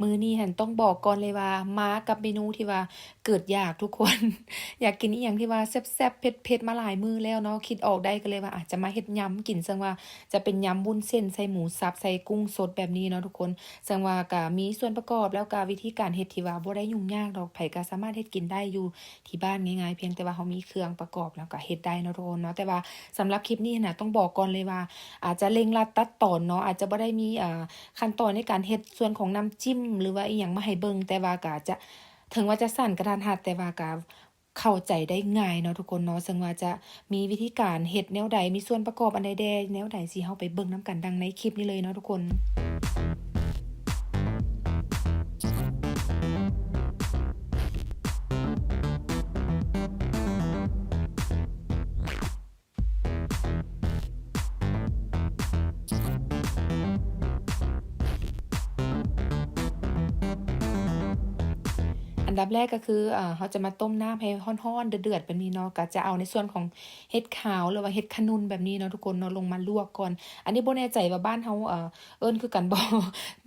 มื้อนี้หันต้องบอกก่อนเลยว่ามากับเมนูที่ว่าเกิดอยากทุกคน อยากกินอิหยังที่ว่าแซ่บๆเผ็ดๆมาหลายมื้อแล้วเนาะคิดออกได้ก็เลยว่าอาจจะมาเฮ็ดยำกินซึ่งว่าจะเป็นยำวุ้นเส้นใส่หมูสับใส่กุ้งสดแบบนี้เนาะทุกคนซึ่งว่าก็มีส่วนประกอบแล้วก็วิธีการเฮ็ดที่ว่าบ่ได้ยุ่งยากดอกไผก็สามารถเฮ็ดกินได้อยู่ที่บ้านง่ายๆเพียงแต่ว่าเรามีเครื่องประกอบแล้วก็เฮ็ดได้เนาะทุกคนเนาะแต่ว่าสำหรับคลิปนี้น่ะต้องบอกก่อนเลยว่าอาจจะเร่งรัดตัดตอนเนาะอาจจะบ่ได้มีขั้นตอนในการเฮ็ดส่วนของน้ำจิ้มหรือว่าอีหยังมาให้เบิ่งแต่ว่าก็จะถึงว่าจะสั้นกระทันหันแต่ว่าก็เข้าใจได้ง่ายเนาะทุกคนเนาะซึ่งว่าจะมีวิธีการเฮ็ดแนวใดมีส่วนประกอบอันใดแดแนวใดสิเฮาไปเบิ่งนำกันดังในคลิปนี้เลยเนาะทุกคน อันดับแรกก็คือเราจะมาต้มน้ำให้ร้อนๆเดือดๆแบบนี้เนาะก็จะเอาในส่วนของเห็ดขาวหรือว่าเห็ดขนุนแบบนี้เนาะทุกคนเนาะลงมาลวกก่อนอันนี้บ่แน่ใจว่าบ้านเราเอิ้นคือกันบ่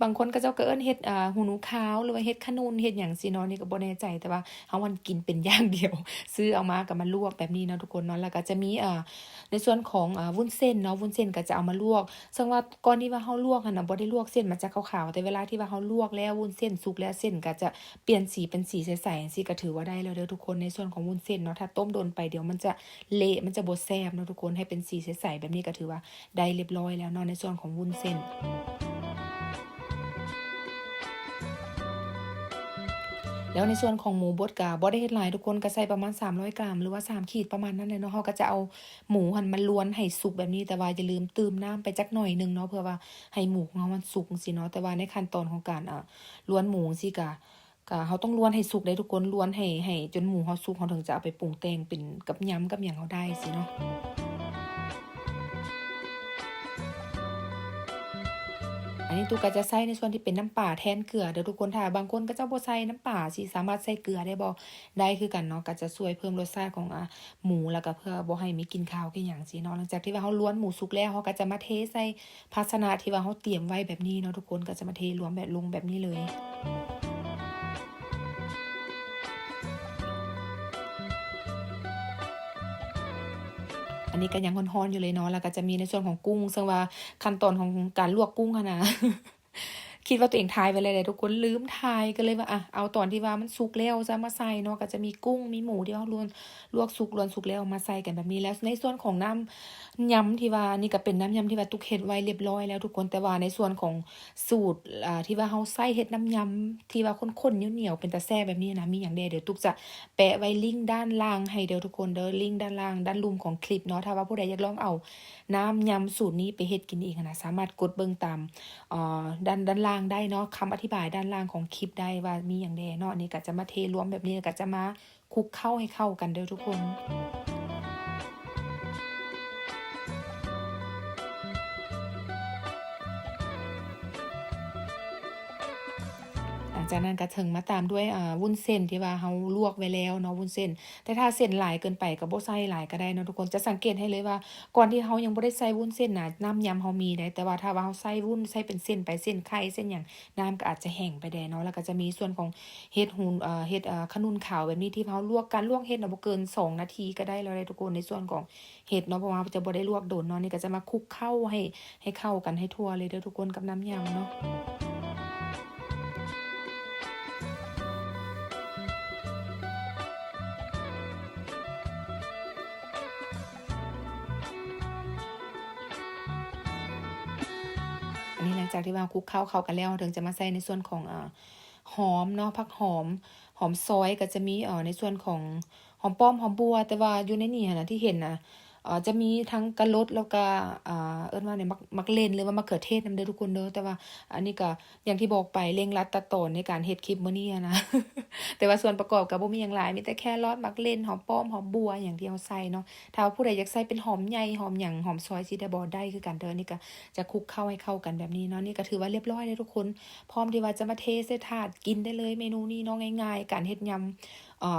บางคนเขาเจ้าก็เอิ้นเห็ดหูหนูขาวหรือว่าเห็ดขนุนเห็ดหยังซี้เนาะนี่ก็บ่แน่ใจแต่ว่าเรามันกินเป็นอย่างเดียวซื้อเอามาก็มาลวกแบบนี้เนาะทุกคนเนาะแล้วก็จะมีในส่วนของวุ้นเส้นเนาะวุ้นเส้นก็จะเอามาลวกซึ่งว่าก่อนที่ว่าเราลวกหั่นน่ะบ่ได้ลวกเส้นมันจะขาวๆแต่เวลาที่ว่าเราลวกแล้ววุ้นเส้นสุกแล้วเส้นก็จะเปลี่ยนสีเป็นสีใสๆจังซี้ก็ถือว่าได้แล้วเด้อทุกคนในส่วนของวุ้นเส้นเนาะถ้าต้มโดนไปเดี๋ยวมันจะเละมันจะบ่แซ่บเนาะทุกคนให้เป็นสีใสๆแบบนี้ก็ถือว่าได้เรียบร้อยแล้วเนาะในส่วนของวุ้นเส้น แล้วในส่วนของหมูบดก็บ่ได้เฮ็ดหลายทุกคนก็ใส่ประมาณ300 กรัมหรือว่า3ขีดประมาณนั้นเลยเนาะเราก็จะเอาหมูหั่นมาลวนให้สุกแบบนี้แต่ว่าอย่าลืมเติมน้ำไปจักหน่อยหนึ่งเนาะเพื่อว่าให้หมูของเรามันสุกจังซี้เนาะแต่ว่าในขั้นตอนของการลวนหมูจังซี้ก็เราต้องลวนให้สุกได้ทุกคนลวนให้จนหมูเราสุกเราถึงจะเอาไปปรุงแต่งเป็นกับยำกับหยังเราได้ซี้เนาะ อันนี้ตูก็จะใส่ในส่วนที่เป็นน้ำปลาแทนเกลือเด้อทุกคนถ้าบางคนก็จะบ่ใส่น้ำปลาสิสามารถใส่เกลือได้บ่ได้คือกันเนาะก็จะช่วยเพิ่มรสชาติของหมูแล้วก็เพื่อบ่ให้มีกลิ่นคาวคือหยังซี้เนาะหลังจากที่ว่าเราล้วนหมูสุกแล้วเราก็จะมาเทใส่ภาชนะที่ว่าเราเตรียมไว้แบบนี้เนาะทุกคนก็จะมาเทรวมแบบลงแบบนี้เลย อันนี้ก็ยังร้อนๆอยู่เลยเนาะแล้วก็จะมีในส่วนของกุ้งซึ่งว่าขั้นตอนของการลวกกุ้งอะนะคิดว่าตัวเองทายไปเลยทุกคนลืมทายก็เลยว่าเอาตอนที่ว่ามันสุกแล้วจะมาใส่เนาะก็จะมีกุ้งมีหมูที่เราลวกสุกลวนสุกแล้วมาใส่กันแบบนี้แล้วในส่วนของน้ำยำที่ว่านี่ก็เป็นน้ำยำที่ว่าตุ๊กเฮ็ดไว้เรียบร้อยแล้วทุกคนแต่ว่าในส่วนของสูตรที่ว่าเราใส่เฮ็ดน้ำยำที่ว่าข้นๆเหนียวๆเป็นตาแซ่บแบบนี้นะมีหยังแดเดี๋ยวตุ๊กจะแปะไว้ลิงก์ด้านล่างให้เด้อทุกคนเด้อลิงก์ด้านล่างด้านรูมของคลิปเนาะถ้าว่าผู้ใดอยากลองเอาน้ำยำสูตรนี้ไปเฮ็ดกินเองนะสามารถกดเบิ่งตามด้านล่างได้เนาะคำอธิบายด้านล่างของคลิปได้ว่ามีหยังแดเนาะอันนี้ก็จะมาเทรวมแบบนี้ก็จะมาคลุกเข้าให้เข้ากันเด้อทุกคน หลังจากนั้นก็ถึงมาตามด้วยวุ้นเส้นที่ว่าเราลวกไว้แล้วเนาะวุ้นเส้นแต่ถ้าเส้นหลายเกินไปก็บ่ใส่หลายก็ได้เนาะทุกคนจะสังเกตให้เลยว่าก่อนที่เรายังบ่ได้ใส่วุ้นเส้นน่ะน้ำยำเรามีได้แต่ว่าถ้าว่าเราใส่วุ้นใส่เป็นเส้นไปเส้นไข่เส้นหยังน้ำก็อาจจะแห้งไปแดเนาะแล้วก็จะมีส่วนของเห็ดหูเห็ดขนุนขาวแบบนี้ที่เราลวกการลวกเห็ดน่ะบ่เกิน2 นาทีก็ได้แล้วเด้ทุกคนในส่วนของเห็ดเนาะเพราะว่าจะบ่ได้ลวกโดนเนาะนี่ก็จะมาคลุกเข้าให้เข้ากันให้ทั่วเลยเด้อทุกคนกับน้ำยำเนาะ อันนี้หลังจากที่ว่าคลุกเข้ากันแล้วถึงจะมาใส่ในส่วนของหอมเนาะผักหอมซอยก็จะมีในส่วนของหอมป้อมหอมบัวแต่ว่าอยู่ในนี่หั้นน่ะที่เห็นน่ะจะมีทั้งกะรดแล้วก็เอิ้นว่าหยังมักเล่นหรือว่ามะเขือเทศนำเด้อทุกคนเด้อแต่ว่าอันนี้ก็อย่างที่บอกไปเร่งรัดตัดตอนในการเฮ็ดคลิปมื้อนี้อะนะแต่ว่าส่วนประกอบก็บ่มีหยังหลายมีแต่แครอทมักเล่นหอมป้อมหอมบัวอย่างที่เราใส่เนาะถ้าว่าผู้ใดอยากใส่เป็นหอมใหญ่หอมหยังหอมซอยสิได้บ่ได้คือกันเด้อนี่ก็ จะคลุกเข้าให้เข้ากันแบบนี้เนาะนี่ก็ถือว่าเรียบร้อยเลยทุกคนพร้อมที่ว่าจะมาเทใส่ถาดกินได้เลยเมนูนี้เนาะง่ายๆการเฮ็ดยำ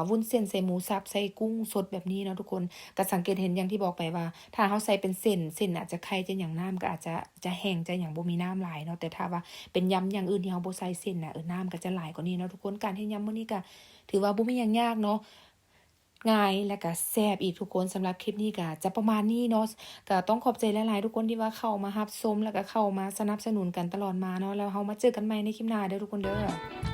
วุ้นเส้นใส่หมูสับใส่กุ้งสดแบบนี้เนาะทุกคนก็สังเกตเห็นอย่างที่บอกไปว่าถ้าเราใส่เป็นเส้นอาจจะไข่จะหยังน้ำก็อาจจะแห้งจะหยังบ่มีน้ำหลายเนาะแต่ถ้าว่าเป็นยำอย่างอื่นที่เราบ่ใส่เส้นน่ะน้ำก็จะหลายกว่านี้เนาะทุกคนการเฮ็ดยำมื้อนี้ก็ถือว่าบ่มีหยังยากเนาะง่ายและก็แซ่บอีกทุกคนสำหรับคลิปนี้ก็จะประมาณนี้เนาะก็ต้องขอบใจหลายๆทุกคนที่ว่าเข้ามารับชมแล้วก็เข้ามาสนับสนุนกันตลอดมาเนาะแล้วเรามาเจอกันใหม่ในคลิปหน้าเด้อทุกคนเด้อ